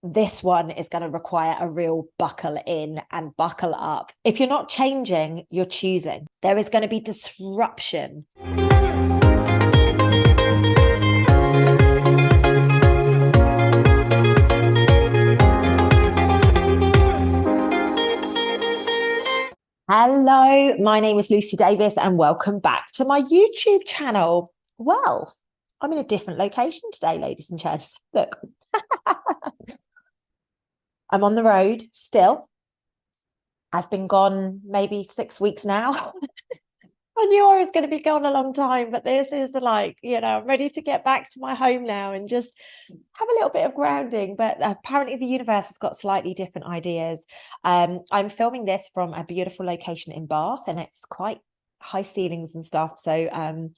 this one is going to require a real buckle in and buckle up. If you're not changing, you're choosing. There is going to be disruption. Hello, my name is Lucy Davis and welcome back to my YouTube channel. Well, I'm in a different location today, ladies and gents. Look, I'm on the road still. I've been gone maybe 6 weeks now. I knew I was going to be gone a long time, but this is like, I'm ready to get back to my home now and just have a little bit of grounding. But apparently the universe has got slightly different ideas. I'm filming this from a beautiful location in Bath, and it's quite high ceilings and stuff. So,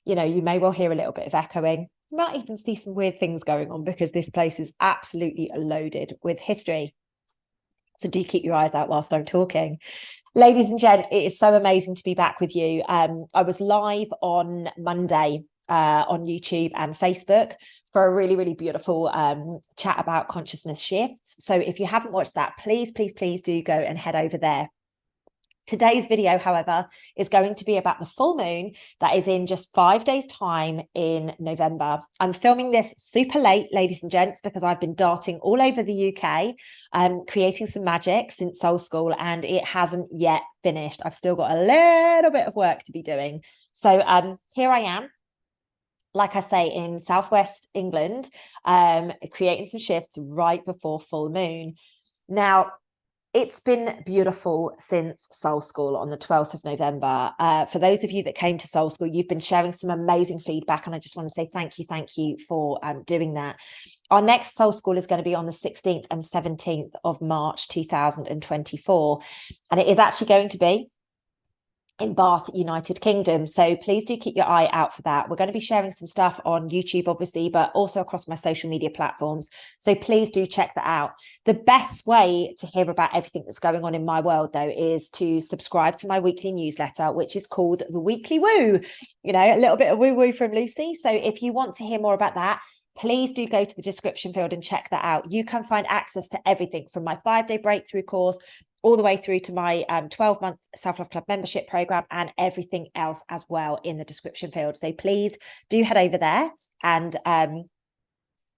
you may well hear a little bit of echoing. You might even see some weird things going on because this place is absolutely loaded with history. So do keep your eyes out whilst I'm talking. Ladies and gents, it is so amazing to be back with you. I was live on Monday on YouTube and Facebook for a really, really beautiful chat about consciousness shifts. So if you haven't watched that, please, please, please do go and head over there. Today's video, however, is going to be about the full moon that is in just 5 days' time in November. I'm filming this super late, ladies and gents, because I've been darting all over the UK, creating some magic since Soul School, and it hasn't yet finished. I've still got a little bit of work to be doing. So here I am, like I say, in Southwest England, creating some shifts right before full moon. Now, it's been beautiful since Soul School on the 12th of November. For those of you that came to Soul School, you've been sharing some amazing feedback, and I just want to say thank you for doing that. Our next Soul School is going to be on the 16th and 17th of March 2024, and it is actually going to be in Bath, United Kingdom. So please do keep your eye out for that. We're going to be sharing some stuff on YouTube, obviously, but also across my social media platforms. So please do check that out. The best way to hear about everything that's going on in my world, though, is to subscribe to my weekly newsletter, which is called The Weekly Woo. A little bit of woo-woo from Lucy. So if you want to hear more about that, please do go to the description field and check that out. You can find access to everything from my 5-day breakthrough course all the way through to my 12-month Self-Love Club membership program and everything else as well in the description field. So please do head over there and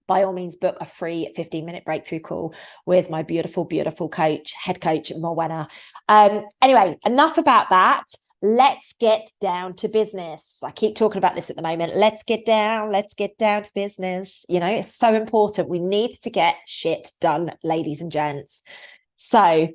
by all means book a free 15-minute breakthrough call with my beautiful, beautiful head coach, Morwenna. Anyway, enough about that. Let's get down to business. I keep talking about this at the moment. Let's get down to business. It's so important. We need to get shit done, ladies and gents. So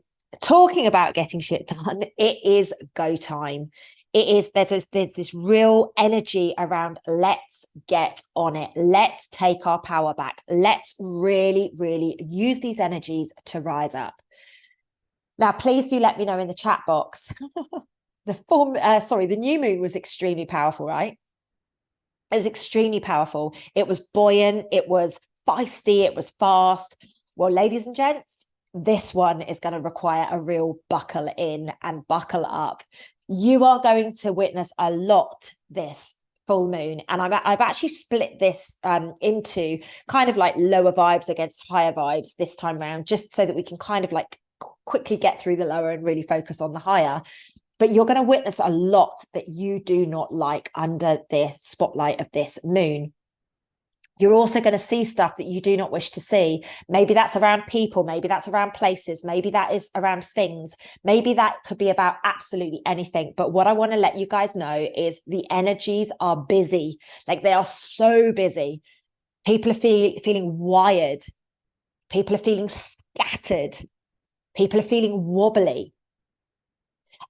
talking about getting shit done, it is go time. There's this real energy around let's get on it. Let's take our power back. Let's really, really use these energies to rise up. Now, please do let me know in the chat box. The new moon was extremely powerful, right? It was extremely powerful. It was buoyant. It was feisty. It was fast. Well, ladies and gents, this one is going to require a real buckle in and buckle up. You are going to witness a lot this full moon, and I've actually split this into kind of like lower vibes against higher vibes this time around, just so that we can kind of like quickly get through the lower and really focus on the higher. But you're going to witness a lot that you do not like under the spotlight of this moon. You're also going to see stuff that you do not wish to see. Maybe that's around people. Maybe that's around places. Maybe that is around things. Maybe that could be about absolutely anything. But what I want to let you guys know is the energies are busy. Like, they are so busy. People are feeling wired. People are feeling scattered. People are feeling wobbly.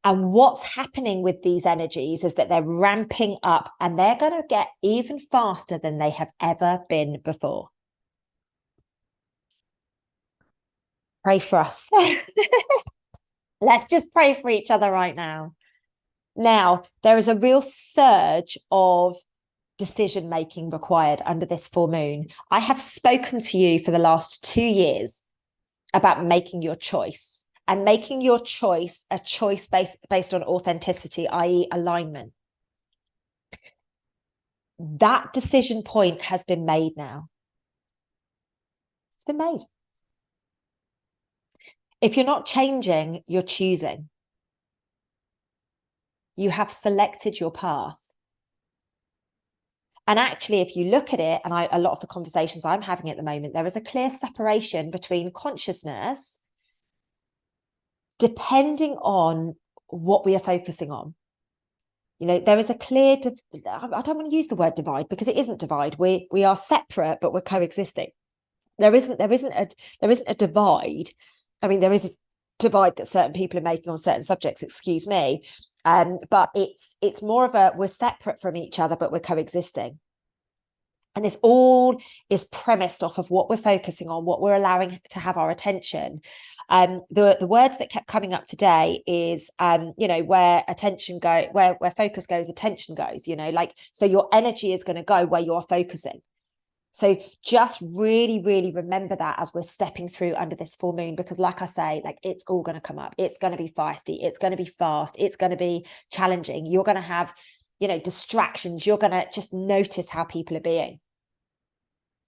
And what's happening with these energies is that they're ramping up, and they're going to get even faster than they have ever been before. Pray for us. Let's just pray for each other right now. Now, there is a real surge of decision-making required under this full moon. I have spoken to you for the last 2 years about making your choice. And making your choice a choice based on authenticity, i.e. alignment. That decision point has been made now. It's been made. If you're not changing, you're choosing. You have selected your path. And actually, if you look at it, and a lot of the conversations I'm having at the moment, there is a clear separation between consciousness depending on what we are focusing on. You know, there is a clear, I don't want to use the word divide because it isn't divide. We are separate, but we're coexisting. There isn't a divide. I mean, there is a divide that certain people are making on certain subjects, excuse me. But it's more of a, we're separate from each other, but we're coexisting. And this all is premised off of what we're focusing on, what we're allowing to have our attention. The words that kept coming up today is, you know, where attention go, where focus goes, attention goes, you know, like, so your energy is going to go where you're focusing. So just really, really remember that as we're stepping through under this full moon, because like I say, like, it's all going to come up. It's going to be feisty. It's going to be fast. It's going to be challenging. You're going to have, you know, distractions. You're going to just notice how people are being.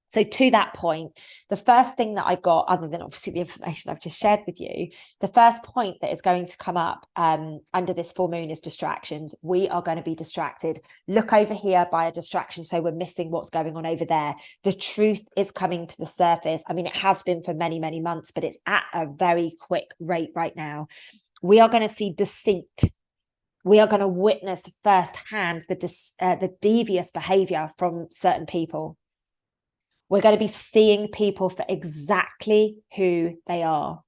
So to that point, the first thing that I got, other than obviously the information I've just shared with you, the first point that is going to come up under this full moon is distractions. We are going to be distracted. Look over here by a distraction, so we're missing what's going on over there. The truth is coming to the surface. I mean, it has been for many, many months, but it's at a very quick rate right now. We are going to see deceit. We are going to witness firsthand the devious behavior from certain people. We're going to be seeing people for exactly who they are.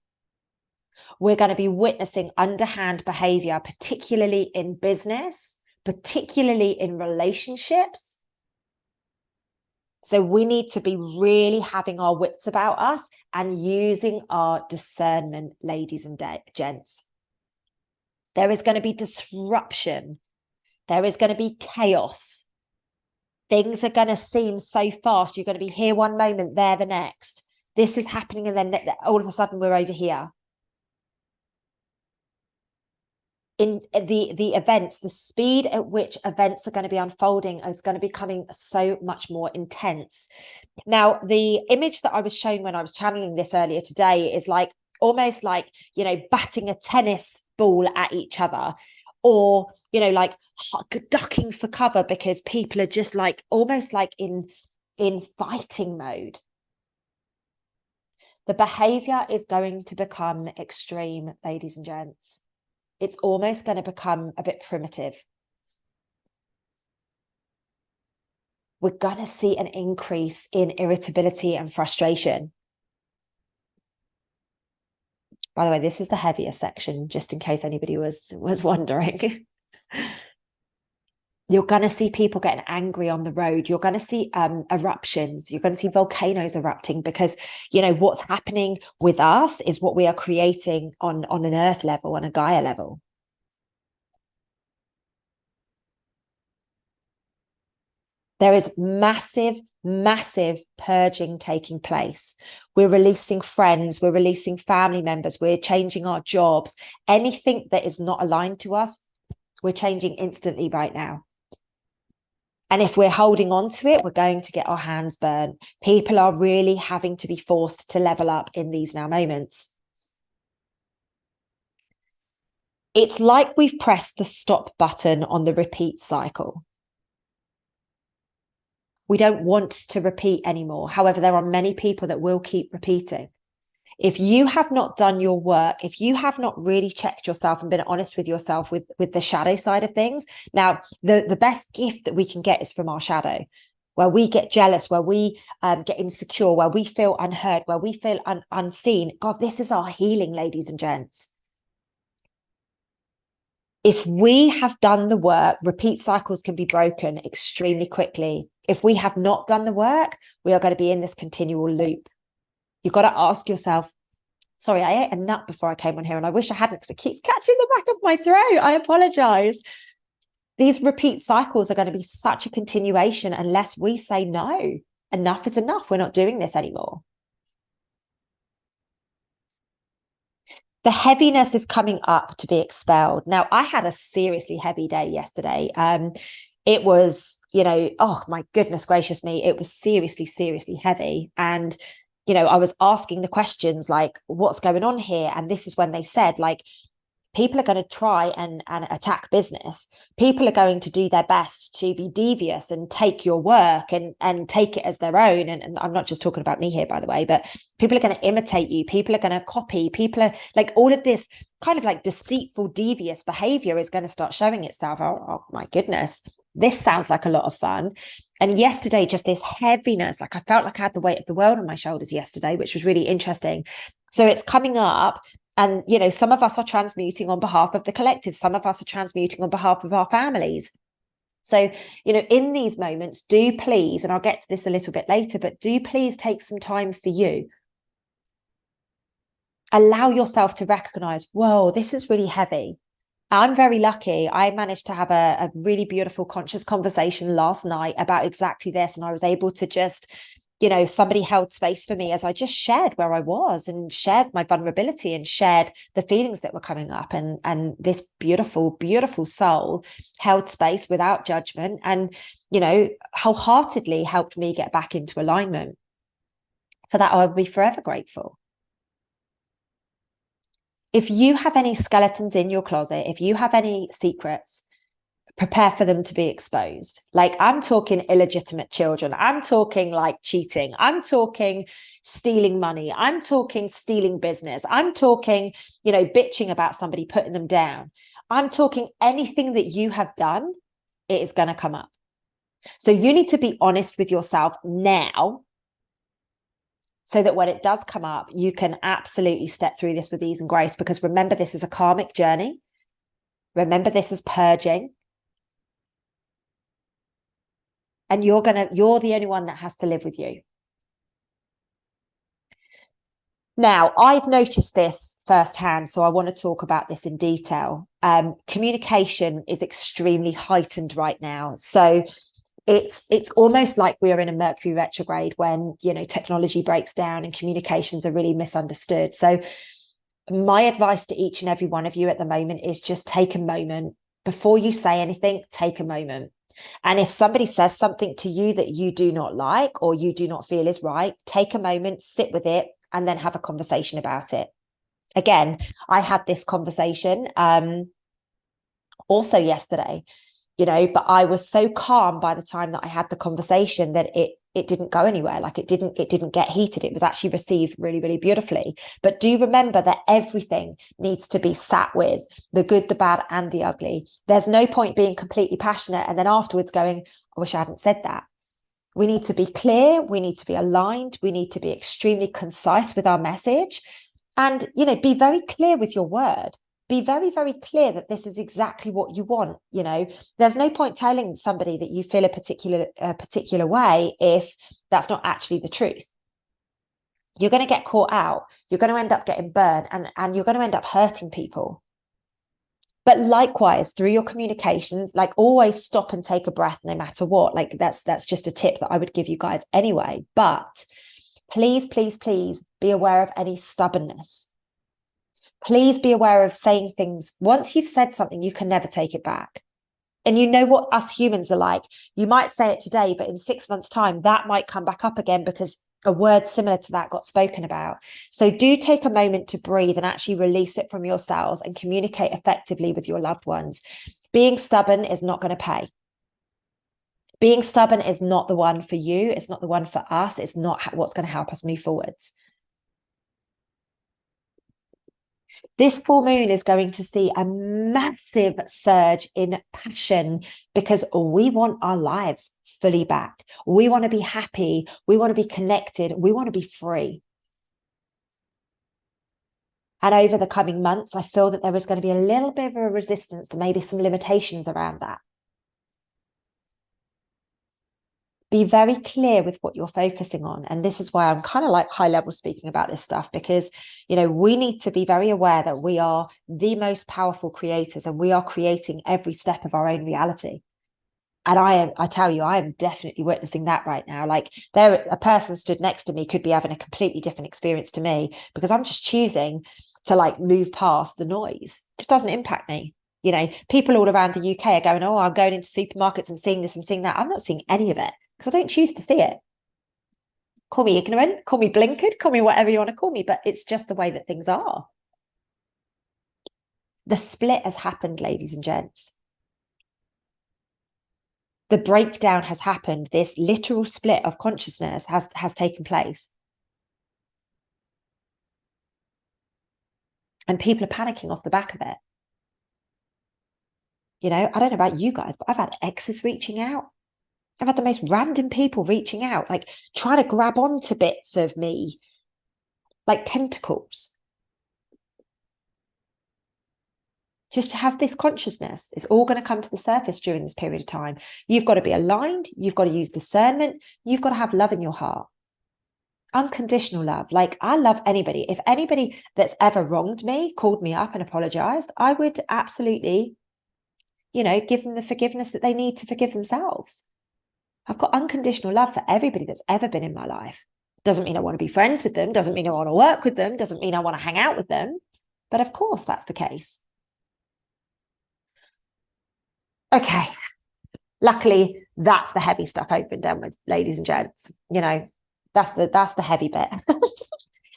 We're going to be witnessing underhand behavior, particularly in business, particularly in relationships. So we need to be really having our wits about us and using our discernment, ladies and gents. There is going to be disruption. There is going to be chaos. Things are going to seem so fast. You're going to be here one moment, there the next. This is happening, and then all of a sudden we're over here. In the events, the speed at which events are going to be unfolding is going to be becoming so much more intense. Now, the image that I was shown when I was channeling this earlier today is like almost like, you know, batting a tennis ball at each other. Or, you know, like ducking for cover because people are just like almost like in fighting mode. The behavior is going to become extreme, ladies and gents. It's almost going to become a bit primitive. We're going to see an increase in irritability and frustration. By the way, this is the heavier section, just in case anybody was wondering. You're going to see people getting angry on the road. You're going to see eruptions. You're going to see volcanoes erupting because, you know, what's happening with us is what we are creating on an earth level, on a Gaia level. There is massive, massive purging taking place. We're releasing friends, we're releasing family members, we're changing our jobs. Anything that is not aligned to us, we're changing instantly right now. And if we're holding on to it, we're going to get our hands burnt. People are really having to be forced to level up in these now moments. It's like we've pressed the stop button on the repeat cycle. We don't want to repeat anymore. However, there are many people that will keep repeating. If you have not done your work, if you have not really checked yourself and been honest with yourself with the shadow side of things, now the best gift that we can get is from our shadow, where we get jealous, where we get insecure, where we feel unheard, where we feel unseen. God, this is our healing, ladies and gents. If we have done the work, repeat cycles can be broken extremely quickly. If we have not done the work, we are going to be in this continual loop. You've got to ask yourself, sorry, I ate a nut before I came on here and I wish I hadn't because it keeps catching the back of my throat. I apologize. These repeat cycles are going to be such a continuation unless we say no, enough is enough. We're not doing this anymore. The heaviness is coming up to be expelled. Now, I had a seriously heavy day yesterday. It was, you know, oh my goodness gracious me, it was seriously, seriously heavy. And I was asking the questions like, what's going on here? And this is when they said, like, people are going to try and attack business. People are going to do their best to be devious and take your work and take it as their own. And I'm not just talking about me here, by the way, but people are going to imitate you. People are going to copy. People are like, all of this kind of like deceitful, devious behavior is going to start showing itself. Oh my goodness. This sounds like a lot of fun. And yesterday, just this heaviness, like I felt like I had the weight of the world on my shoulders yesterday, which was really interesting. So it's coming up. And, some of us are transmuting on behalf of the collective. Some of us are transmuting on behalf of our families. So, in these moments, do please, and I'll get to this a little bit later, but do please take some time for you. Allow yourself to recognize, whoa, this is really heavy. I'm very lucky. I managed to have a really beautiful conscious conversation last night about exactly this. And I was able to just, somebody held space for me as I just shared where I was and shared my vulnerability and shared the feelings that were coming up. And this beautiful, beautiful soul held space without judgment and, wholeheartedly helped me get back into alignment. For that, I will be forever grateful. If you have any skeletons in your closet, if you have any secrets, prepare for them to be exposed. Like, I'm talking illegitimate children. I'm talking like cheating. I'm talking stealing money. I'm talking stealing business. I'm talking, bitching about somebody, putting them down. I'm talking anything that you have done, it is going to come up. So you need to be honest with yourself now, so that when it does come up, you can absolutely step through this with ease and grace. Because remember, this is a karmic journey. Remember, this is purging. And you're the only one that has to live with you. Now, I've noticed this firsthand, so I want to talk about this in detail. Communication is extremely heightened right now. So it's almost like we are in a Mercury retrograde when, technology breaks down and communications are really misunderstood. So my advice to each and every one of you at the moment is just take a moment before you say anything. Take a moment. And if somebody says something to you that you do not like or you do not feel is right, take a moment, sit with it, and then have a conversation about it. Again, I had this conversation also yesterday, but I was so calm by the time that I had the conversation that it didn't go anywhere. Like it didn't get heated. It was actually received really, really beautifully. But do remember that everything needs to be sat with, the good, the bad, and the ugly. There's no point being completely passionate and then afterwards going, I wish I hadn't said that. We need to be clear. We need to be aligned. We need to be extremely concise with our message and, be very clear with your word. Be very, very clear that this is exactly what you want. There's no point telling somebody that you feel a particular way if that's not actually the truth. You're going to get caught out. You're going to end up getting burned and you're going to end up hurting people. But likewise, through your communications, like always stop and take a breath no matter what. Like that's just a tip that I would give you guys anyway. But please, please, please be aware of any stubbornness. Please be aware of saying things. Once you've said something, you can never take it back. And you know what us humans are like. You might say it today, but in 6 months' time, that might come back up again because a word similar to that got spoken about. So do take a moment to breathe and actually release it from yourselves and communicate effectively with your loved ones. Being stubborn is not going to pay. Being stubborn is not the one for you. It's not the one for us. It's not what's going to help us move forwards. This full moon is going to see a massive surge in passion because we want our lives fully back. We want to be happy. We want to be connected. We want to be free. And over the coming months, I feel that there is going to be a little bit of a resistance to maybe some limitations around that. Be very clear with what you're focusing on. And this is why I'm kind of like high level speaking about this stuff, because, we need to be very aware that we are the most powerful creators and we are creating every step of our own reality. And I tell you, I am definitely witnessing that right now. Like a person stood next to me could be having a completely different experience to me because I'm just choosing to like move past the noise. It just doesn't impact me. People all around the UK are going, oh, I'm going into supermarkets, I'm seeing this, I'm seeing that. I'm not seeing any of it because I don't choose to see it. Call me ignorant, call me blinkered, call me whatever you want to call me, but it's just the way that things are. The split has happened, ladies and gents. The breakdown has happened. This literal split of consciousness has taken place. And people are panicking off the back of it. You know, I don't know about you guys, but I've had exes reaching out. I've had the most random people reaching out, like trying to grab onto bits of me, like tentacles. Just have this consciousness. It's all going to come to the surface during this period of time. You've got to be aligned. You've got to use discernment. You've got to have love in your heart. Unconditional love. Like, I love anybody. If anybody that's ever wronged me called me up and apologized, I would absolutely, you know, give them the forgiveness that they need to forgive themselves. I've got unconditional love for everybody that's ever been in my life. Doesn't mean I want to be friends with them. Doesn't mean I want to work with them. Doesn't mean I want to hang out with them. But of course, that's the case. Okay. Luckily, that's the heavy stuff over and done with, ladies and gents. You know, that's the heavy bit.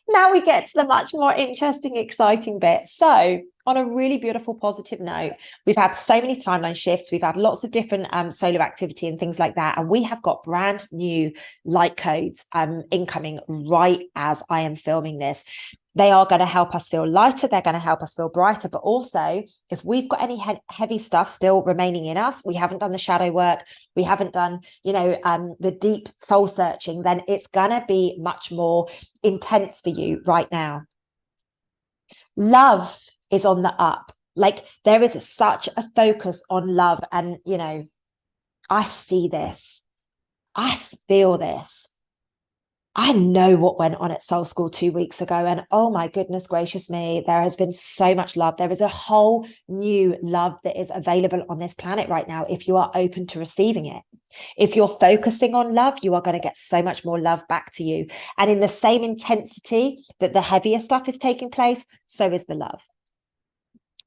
Now we get to the much more interesting, exciting bit. So, on a really beautiful, positive note, we've had so many timeline shifts. We've had lots of different solar activity and things like that. And we have got brand new light codes incoming right as I am filming this. They are going to help us feel lighter. They're going to help us feel brighter. But also, if we've got any heavy stuff still remaining in us, we haven't done the shadow work, we haven't done, you know, the deep soul searching, then it's going to be much more intense for you right now. Love is on the up. Like, there is such a focus on love. And, you know, I see this. I feel this. I know what went on at Soul School 2 weeks ago, and oh my goodness gracious me, there has been so much love. There is a whole new love that is available on this planet right now if you are open to receiving it. If you're focusing on love, you are going to get so much more love back to you. And in the same intensity that the heavier stuff is taking place, so is the love.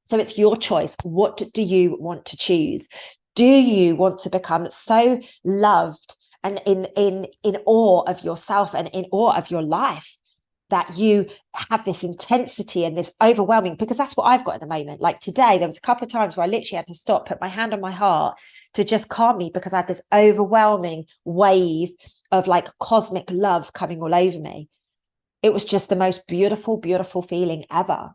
So it's your choice. What do you want to choose? Do you want to become so loved and in awe of yourself and in awe of your life that you have this intensity and this overwhelming, because that's what I've got at the moment. Like today, there was a couple of times where I literally had to stop, put my hand on my heart to just calm me, because I had this overwhelming wave of like cosmic love coming all over me. It was just the most beautiful, beautiful feeling ever.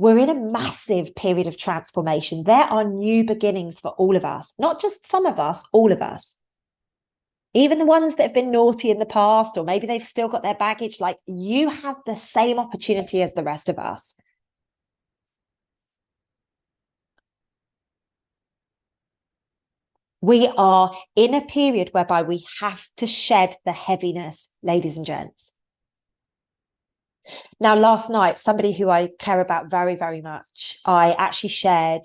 We're in a massive period of transformation. There are new beginnings for all of us, not just some of us, all of us. Even the ones that have been naughty in the past, or maybe they've still got their baggage, like, you have the same opportunity as the rest of us. We are in a period whereby we have to shed the heaviness, ladies and gents. Now, last night, somebody who I care about very, very much, I actually shared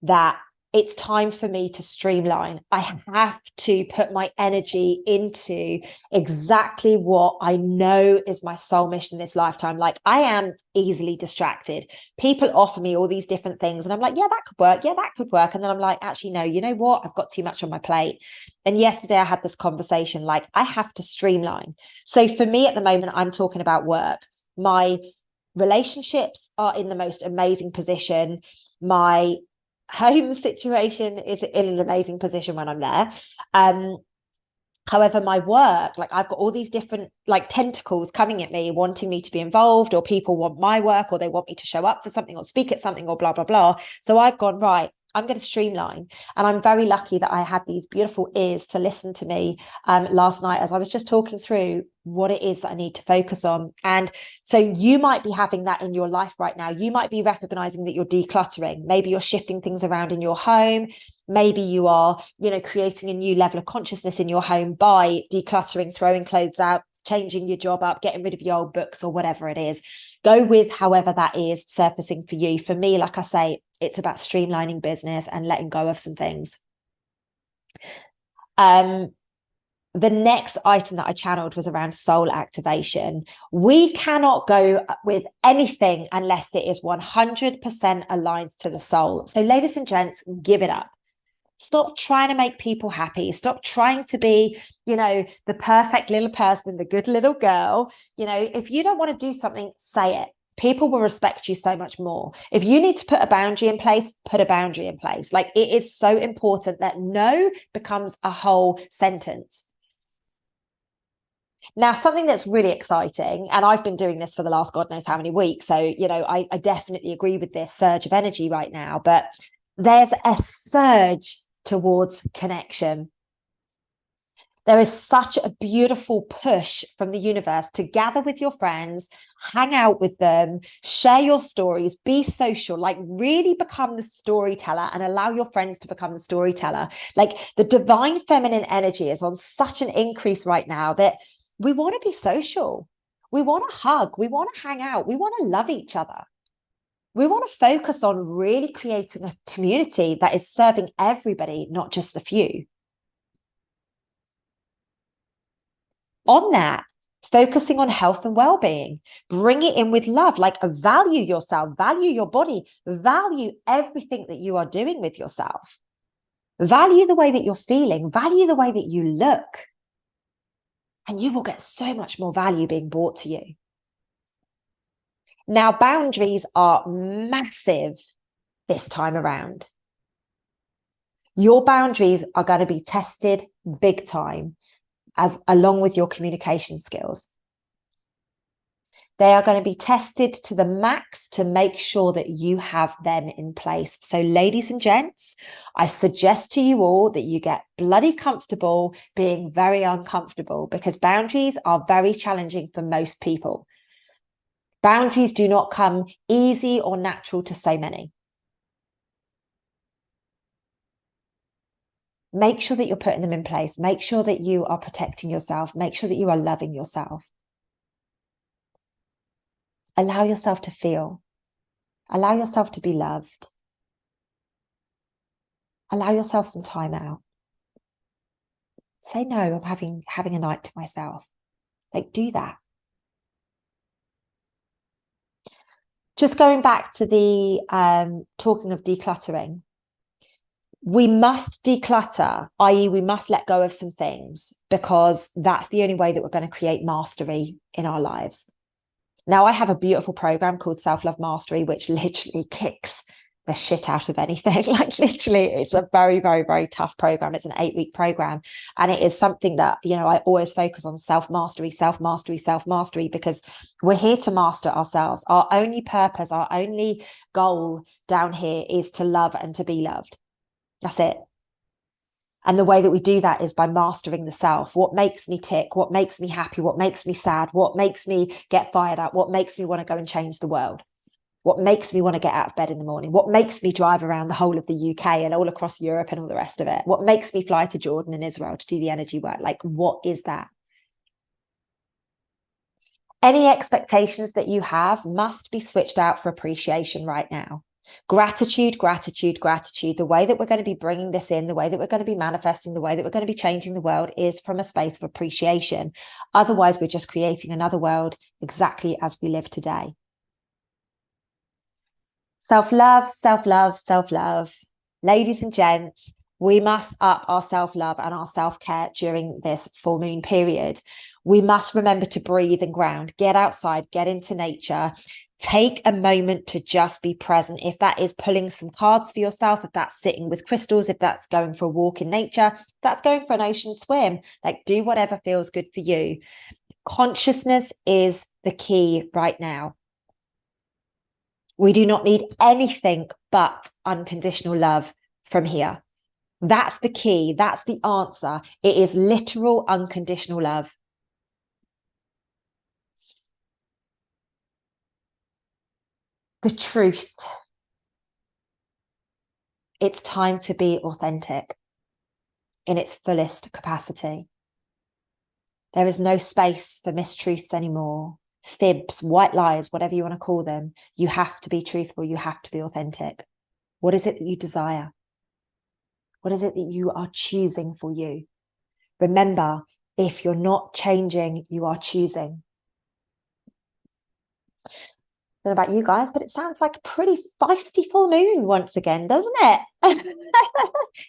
that it's time for me to streamline. I have to put my energy into exactly what I know is my soul mission this lifetime. Like, I am easily distracted. People offer me all these different things and I'm like, yeah, that could work. Yeah, that could work. And then I'm like, actually, no, you know what? I've got too much on my plate. And yesterday I had this conversation, like, I have to streamline. So for me at the moment, I'm talking about work. My relationships are in the most amazing position. My home situation is in an amazing position when I'm there. However, my work, like, I've got all these different like tentacles coming at me, wanting me to be involved, or people want my work, or they want me to show up for something or speak at something or blah, blah, blah. So I've gone, right, I'm going to streamline. And I'm very lucky that I had these beautiful ears to listen to me last night as I was just talking through what it is that I need to focus on. And so you might be having that in your life right now. You might be recognizing that you're decluttering. Maybe you're shifting things around in your home. Maybe you are, you know, creating a new level of consciousness in your home by decluttering, throwing clothes out, changing your job up, getting rid of your old books or whatever it is. Go with however that is surfacing for you. For me, like I say, it's about streamlining business and letting go of some things. The next item that I channeled was around soul activation. We cannot go with anything unless it is 100% aligned to the soul. So ladies and gents, give it up. Stop trying to make people happy. Stop trying to be, the perfect little person, the good little girl. If you don't want to do something, say it. People will respect you so much more. If you need to put a boundary in place, put a boundary in place. Like, it is so important that no becomes a whole sentence. Now, something that's really exciting, and I've been doing this for the last God knows how many weeks, so, I definitely agree with this surge of energy right now, but there's a surge towards connection. There is such a beautiful push from the universe to gather with your friends, hang out with them, share your stories, be social, like really become the storyteller and allow your friends to become the storyteller. Like, the divine feminine energy is on such an increase right now that we want to be social. We want to hug. We want to hang out. We want to love each other. We want to focus on really creating a community that is serving everybody, not just the few. On that, focusing on health and well-being, bring it in with love, like value yourself, value your body, value everything that you are doing with yourself, value the way that you're feeling, value the way that you look, and you will get so much more value being brought to you. Now, boundaries are massive this time around. Your boundaries are going to be tested big time, along with your communication skills. They are going to be tested to the max to make sure that you have them in place. So, ladies and gents, I suggest to you all that you get bloody comfortable being very uncomfortable, because boundaries are very challenging for most people. Boundaries do not come easy or natural to so many. Make sure that you're putting them in place. Make sure that you are protecting yourself. Make sure that you are loving yourself. Allow yourself to feel. Allow yourself to be loved. Allow yourself some time out. Say, no, I'm having a night to myself. Like, do that. Just going back to the talking of decluttering. We must declutter, i.e., we must let go of some things, because that's the only way that we're going to create mastery in our lives. Now, I have a beautiful program called Self-Love Mastery, which literally kicks the shit out of anything. Like, literally, it's a very, very, very tough program. It's an 8-week program. And it is something that, I always focus on: self-mastery, self-mastery, self-mastery, because we're here to master ourselves. Our only purpose, our only goal down here is to love and to be loved. That's it. And the way that we do that is by mastering the self. What makes me tick? What makes me happy? What makes me sad? What makes me get fired up? What makes me want to go and change the world? What makes me want to get out of bed in the morning? What makes me drive around the whole of the UK and all across Europe and all the rest of it? What makes me fly to Jordan and Israel to do the energy work? Like, what is that? Any expectations that you have must be switched out for appreciation right now. Gratitude, gratitude, gratitude. The way that we're going to be bringing this in, the way that we're going to be manifesting, the way that we're going to be changing the world is from a space of appreciation. Otherwise, we're just creating another world exactly as we live today. Self-love, self-love, self-love. Ladies and gents, we must up our self-love and our self-care during this full moon period. We must remember to breathe and ground, get outside, get into nature, take a moment to just be present. If that is pulling some cards for yourself, if that's sitting with crystals, if that's going for a walk in nature, if that's going for an ocean swim, like, do whatever feels good for you. Consciousness is the key right now. We do not need anything but unconditional love from here. That's the key. That's the answer. It is literal unconditional love. The truth. It's time to be authentic in its fullest capacity. There is no space for mistruths anymore, fibs, white lies, whatever you want to call them. You have to be truthful. You have to be authentic. What is it that you desire? What is it that you are choosing for you? Remember, if you're not changing, you are choosing. Don't know about you guys, but it sounds like a pretty feisty full moon once again, doesn't it?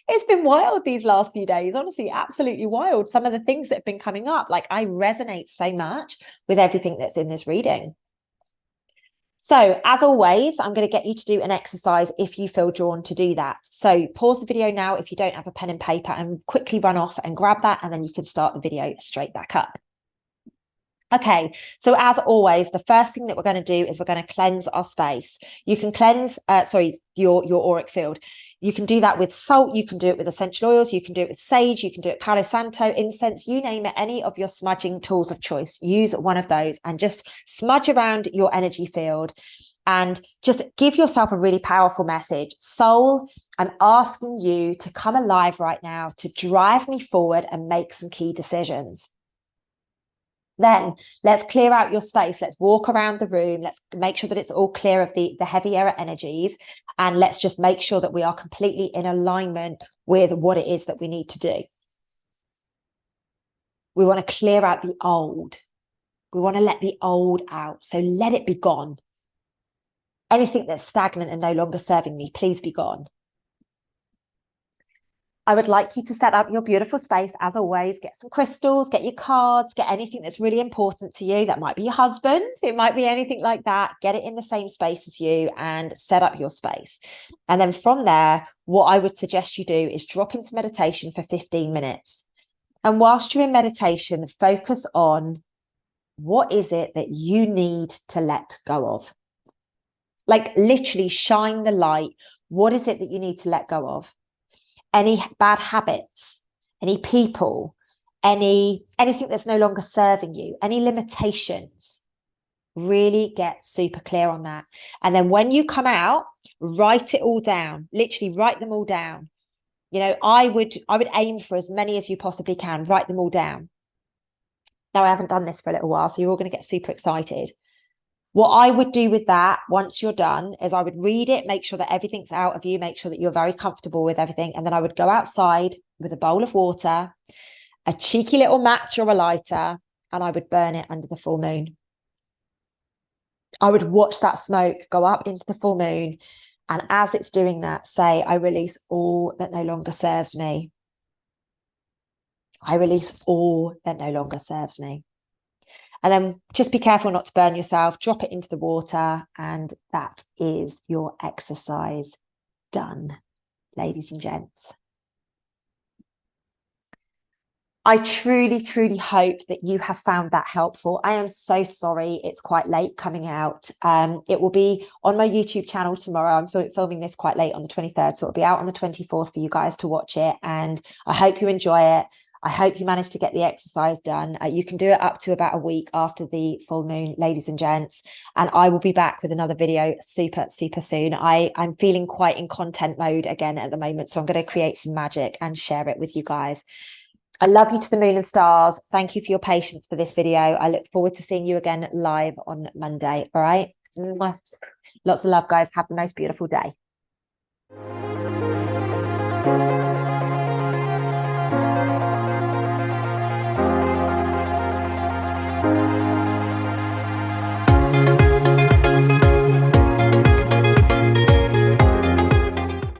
It's been wild these last few days, honestly, absolutely wild. Some of the things that have been coming up, like I resonate so much with everything that's in this reading. So as always, I'm going to get you to do an exercise if you feel drawn to do that. So pause the video now if you don't have a pen and paper and quickly run off and grab that, and then you can start the video straight back up. Okay, so as always, the first thing that we're going to do is we're going to cleanse our space. You can cleanse, your auric field. You can do that with salt. You can do it with essential oils. You can do it with sage. You can do it Palo Santo, incense, you name it, any of your smudging tools of choice. Use one of those and just smudge around your energy field and just give yourself a really powerful message. Soul, I'm asking you to come alive right now, to drive me forward and make some key decisions. Then let's clear out your space. Let's walk around the room. Let's make sure that it's all clear of the heavier energies. And let's just make sure that we are completely in alignment with what it is that we need to do. We want to clear out the old. We want to let the old out. So let it be gone. Anything that's stagnant and no longer serving me, please be gone. I would like you to set up your beautiful space as always. Get some crystals, get your cards, get anything that's really important to you. That might be your husband. It might be anything like that. Get it in the same space as you and set up your space. And then from there, what I would suggest you do is drop into meditation for 15 minutes. And whilst you're in meditation, focus on what is it that you need to let go of? Like literally shine the light. What is it that you need to let go of? Any bad habits, any people, anything that's no longer serving you, any limitations. Really get super clear on that. And then when you come out, write it all down. Literally write them all down. You know, I would aim for as many as you possibly can. Write them all down. Now, I haven't done this for a little while, so you're all going to get super excited. What I would do with that once you're done is I would read it, make sure that everything's out of you, make sure that you're very comfortable with everything. And then I would go outside with a bowl of water, a cheeky little match or a lighter, and I would burn it under the full moon. I would watch that smoke go up into the full moon. And as it's doing that, say, I release all that no longer serves me. I release all that no longer serves me. And then just be careful not to burn yourself. Drop it into the water. And that is your exercise done, ladies and gents. I truly, truly hope that you have found that helpful. I am so sorry it's quite late coming out. It will be on my YouTube channel tomorrow. I'm filming this quite late on the 23rd, so it'll be out on the 24th for you guys to watch it. And I hope you enjoy it. I hope you managed to get the exercise done. You can do it up to about a week after the full moon, ladies and gents. And I will be back with another video super, super soon. I'm feeling quite in content mode again at the moment. So I'm going to create some magic and share it with you guys. I love you to the moon and stars. Thank you for your patience for this video. I look forward to seeing you again live on Monday. All right. Lots of love, guys. Have the most beautiful day.